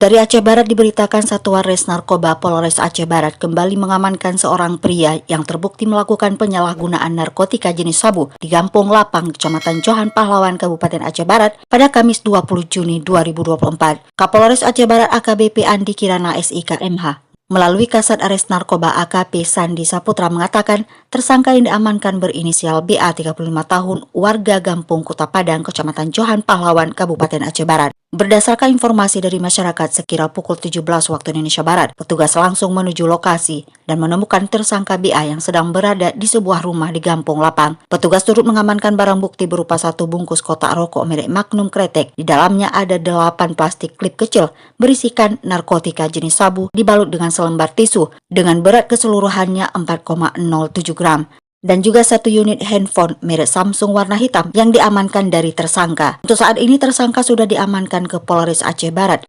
Dari Aceh Barat diberitakan Satuan Res Narkoba Polres Aceh Barat kembali mengamankan seorang pria yang terbukti melakukan penyalahgunaan narkotika jenis sabu di Gampong Lapang, Kecamatan Johan Pahlawan, Kabupaten Aceh Barat pada Kamis 20 Juni 2024. Kapolres Aceh Barat AKBP Andi Kirana SIK MH melalui Kasat Res Narkoba AKP Sandi Saputra mengatakan tersangka yang diamankan berinisial BA 35 tahun warga Gampung Kuta Padang, Kecamatan Johan Pahlawan, Kabupaten Aceh Barat. Berdasarkan informasi dari masyarakat sekira pukul 17 waktu Indonesia Barat, petugas langsung menuju lokasi dan menemukan tersangka BA yang sedang berada di sebuah rumah di Gampong Lapang. Petugas turut mengamankan barang bukti berupa satu bungkus kotak rokok merek Magnum Kretek. Di dalamnya ada 8 plastik klip kecil berisikan narkotika jenis sabu dibalut dengan selembar tisu dengan berat keseluruhannya 4,07 gram. Dan juga satu unit handphone merek Samsung warna hitam yang diamankan dari tersangka. Untuk saat ini tersangka sudah diamankan ke Polres Aceh Barat